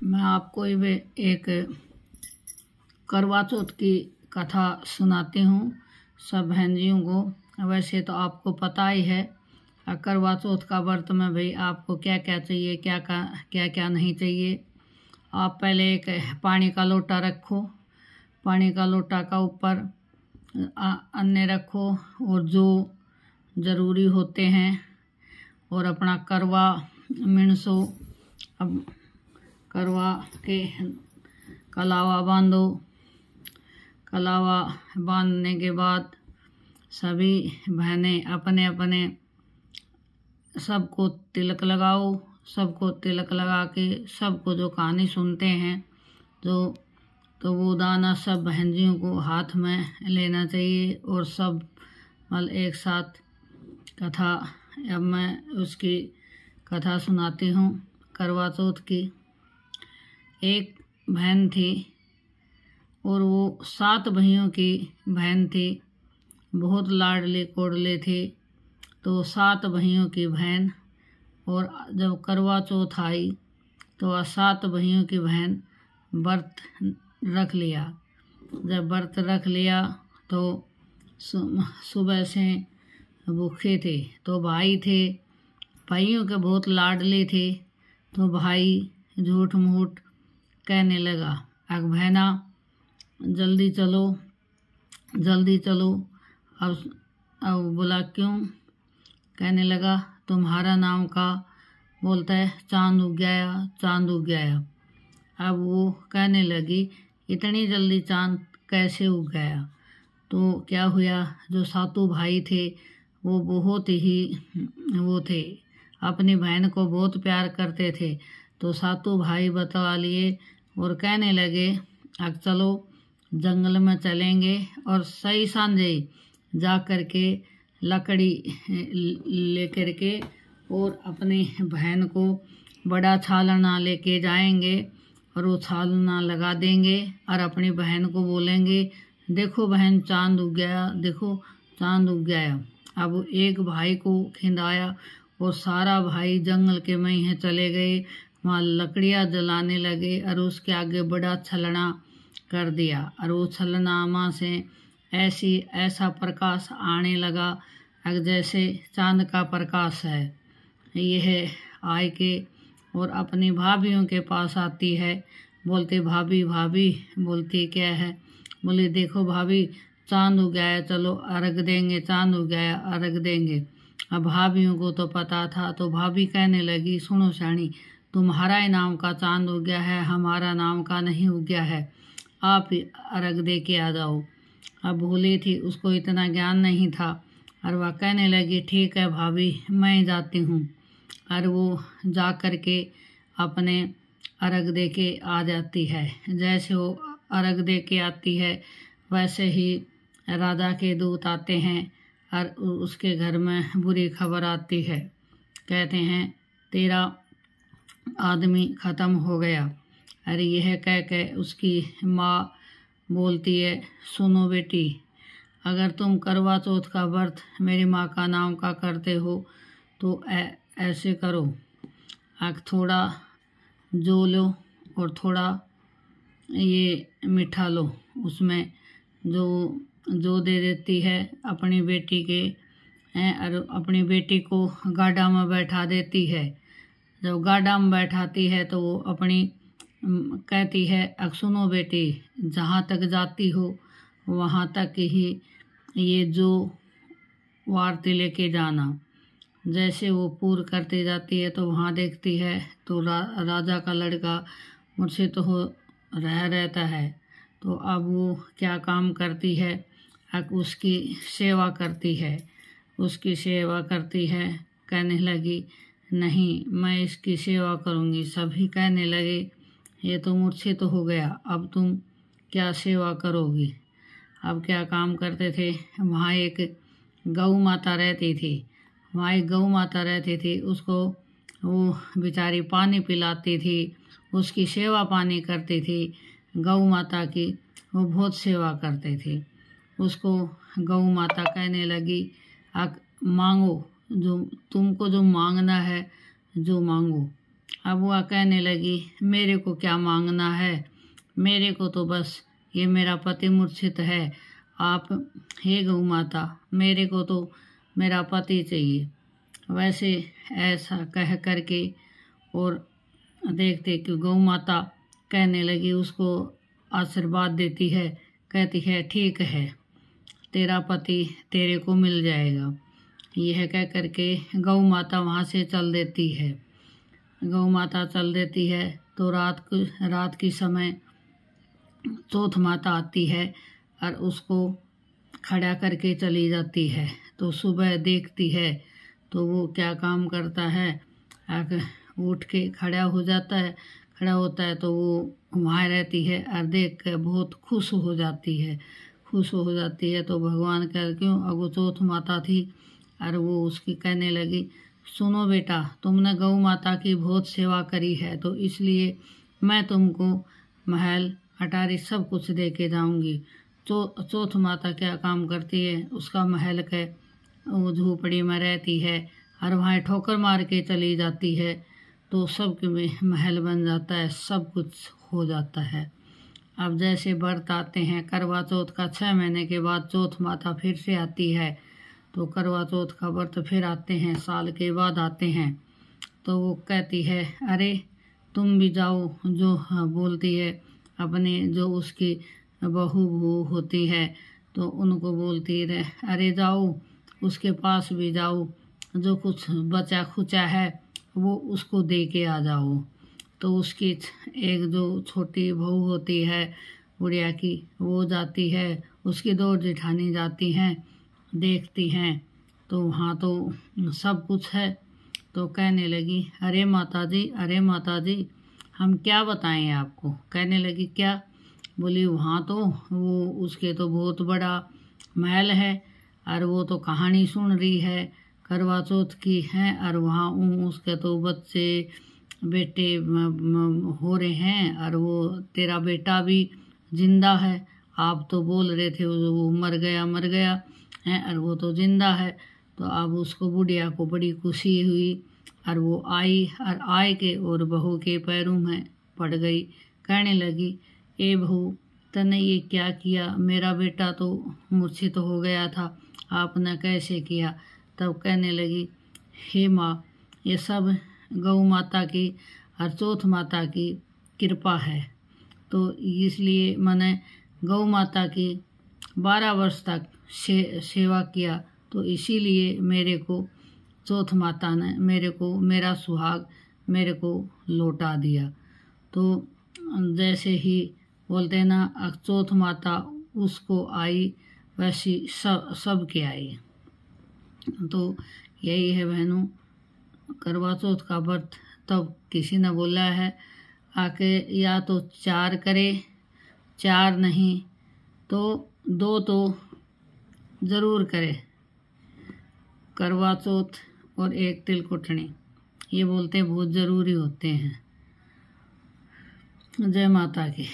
मैं आपको एक करवा चौथ की कथा सुनाती हूँ सब बहनजियों को। वैसे तो आपको पता ही है करवा चौथ का व्रत में भाई आपको क्या क्या चाहिए, क्या क्या नहीं चाहिए। आप पहले एक पानी का लोटा रखो, पानी का लोटा का ऊपर अन्य रखो और जो ज़रूरी होते हैं और अपना करवा मिनसो। अब करवा के कलावा बांधो। कलावा बांधने के बाद सभी बहनें अपने अपने सबको तिलक लगाओ। सबको तिलक लगा के सबको जो कहानी सुनते हैं तो वो दाना सब बहनजियों को हाथ में लेना चाहिए और सब एक साथ कथा। अब मैं उसकी कथा सुनाती हूँ करवा चौथ की। एक बहन थी और वो 7 भाइयों की बहन थी, बहुत लाडली कोडली थी। तो 7 भाइयों की बहन, और जब करवा चौथ आई तो 7 भाइयों की बहन व्रत रख लिया। जब व्रत रख लिया तो सुबह से भूखे थे। तो भाई थे, भाइयों के बहुत लाडले थे। तो भाई झूठ मूठ कहने लगा, अग बहना जल्दी चलो जल्दी चलो। अब बोला क्यों? कहने लगा तुम्हारा नाम का बोलता है चांद उग गया, चांद उग गया। अब वो कहने लगी इतनी जल्दी चांद कैसे उग गया? तो क्या हुआ, जो 7 भाई थे वो बहुत ही वो थे, अपनी बहन को बहुत प्यार करते थे। तो 7 भाई बतवा लिए और कहने लगे अब चलो जंगल में चलेंगे और सही सांझे जा कर के लकड़ी लेकर के और अपनी बहन को बड़ा छालना लेके जाएंगे और वो छालना लगा देंगे और अपनी बहन को बोलेंगे देखो बहन चांद उग गया, देखो चांद उग गया। अब एक भाई को खिंदाया और सारा भाई जंगल के में चले गए। वहाँ लकड़ियाँ जलाने लगे और उसके आगे बड़ा छलना कर दिया और वो छलना माँ से ऐसा प्रकाश आने लगा जैसे चांद का प्रकाश है। यह आए के और अपनी भाभीयों के पास आती है, बोलते भाभी भाभी, बोलती क्या है? बोले देखो भाभी चांद उग गया, चलो अर्घ देंगे, चांद उग गया अर्घ देंगे। अब भाभीयों को तो पता था। तो भाभी कहने लगी सुनो शानी, तुम्हारा ही नाम का चांद उग गया है, हमारा नाम का नहीं उग गया है, आप ही अर्घ दे के आ जाओ। अब भूली थी, उसको इतना ज्ञान नहीं था और वह कहने लगी ठीक है भाभी मैं जाती हूँ। और वो जा कर के अपने अर्घ दे के आ जाती है। जैसे वो अर्घ दे के आती है वैसे ही राजा के दूत आते हैं और उसके घर में बुरी खबर आती है। कहते हैं तेरा आदमी ख़त्म हो गया। अरे यह कह के उसकी माँ बोलती है सुनो बेटी, अगर तुम करवा चौथ का व्रत मेरी माँ का नाम का करते हो तो ऐसे करो, थोड़ा जो लो और थोड़ा ये मीठा लो, उसमें जो दे देती है अपनी बेटी के और अपनी बेटी को गाड़ा में बैठा देती है। जब गाड़ा में बैठाती है तो वो अपनी कहती है अब सुनो बेटी, जहाँ तक जाती हो वहाँ तक ही ये जो वार्ती लेके जाना। जैसे वो पूर करती जाती है तो वहाँ देखती है तो राजा का लड़का मुझसे तो रहता है। तो अब वो क्या काम करती है, अब उसकी सेवा करती है, उसकी सेवा करती है। कहने लगी नहीं मैं इसकी सेवा करूँगी। सभी कहने लगे ये तो मुझसे तो हो गया, अब तुम क्या सेवा करोगी? अब क्या काम करते थे, वहाँ एक गौ माता रहती थी। वहाँ एक गौ माता रहती थी, उसको वो बेचारी पानी पिलाती थी, उसकी सेवा पानी करती थी। गौ माता की वो बहुत सेवा करते थे। उसको गौ माता कहने लगी मांगो, जो तुमको जो मांगना है जो मांगो। अब वह कहने लगी, मेरे को क्या मांगना है, मेरे को तो बस ये मेरा पति मूर्छित है, आप हे गौ माता मेरे को तो मेरा पति चाहिए। वैसे ऐसा कह करके और देखते कि गौ माता कहने लगी, उसको आशीर्वाद देती है, कहती है ठीक है तेरा पति तेरे को मिल जाएगा। यह कह करके गौ माता वहाँ से चल देती है। गौ माता चल देती है तो रात की समय चौथ माता आती है और उसको खड़ा करके चली जाती है। तो सुबह देखती है तो वो क्या काम करता है, आकर उठ के खड़ा हो जाता है। खड़ा होता है तो वो वहाँ रहती है और देख कर बहुत खुश हो जाती है। खुश हो जाती है तो भगवान कह क्यों, अगो चौथ माता थी और वो उसकी कहने लगी, सुनो बेटा तुमने गौ माता की बहुत सेवा करी है तो इसलिए मैं तुमको महल अटारी सब कुछ दे के जाऊँगी। चौथ माता क्या काम करती है, उसका महल के वो झोपड़ी में रहती है और वहाँ ठोकर मार के चली जाती है तो सबके महल बन जाता है, सब कुछ हो जाता है। अब जैसे व्रत आते हैं करवा चौथ का 6 महीने के बाद चौथ माता फिर से आती है तो करवा चौथ का व्रत फिर आते हैं, साल के बाद आते हैं। तो वो कहती है अरे तुम भी जाओ, जो बोलती है अपने जो उसकी बहू होती है तो उनको बोलती है अरे जाओ उसके पास भी जाओ, जो कुछ बचा खुचा है वो उसको दे के आ जाओ। तो उसकी एक जो छोटी बहू होती है बुढ़िया की, वो जाती है, उसकी 2 जेठानी जाती हैं, देखती हैं तो वहाँ तो सब कुछ है। तो कहने लगी अरे माता जी हम क्या बताएं आपको। कहने लगी क्या, बोली वहाँ तो वो उसके तो बहुत बड़ा महल है और वो तो कहानी सुन रही है करवा चौथ की है और वहाँ उसके तो बच्चे बेटे हो रहे हैं और वो तेरा बेटा भी जिंदा है। आप तो बोल रहे थे वो मर गया है और वो तो जिंदा है। तो अब उसको बुढ़िया को बड़ी खुशी हुई और वो आई और आए के और बहू के पैरों में पड़ गई। कहने लगी ए बहू तने ये क्या किया, मेरा बेटा तो मूर्छित हो गया था, आपने कैसे किया। तब कहने लगी हे माँ ये सब गौ माता की और चौथ माता की कृपा है। तो इसलिए मैंने गौ माता की 12 वर्ष तक सेवा किया तो इसीलिए मेरे को चौथ माता ने मेरा सुहाग मेरे को लौटा दिया। तो जैसे ही बोलते ना चौथ माता उसको आई वैसी सब के आई। तो यही है बहनों करवा चौथ का व्रत। तब किसी ने बोला है आके या तो 4 करे, 4 नहीं तो 2 तो ज़रूर करे, करवा चौथ और 1 तिलकुटनी, ये बोलते हैं बहुत ज़रूरी होते हैं। जय माता की।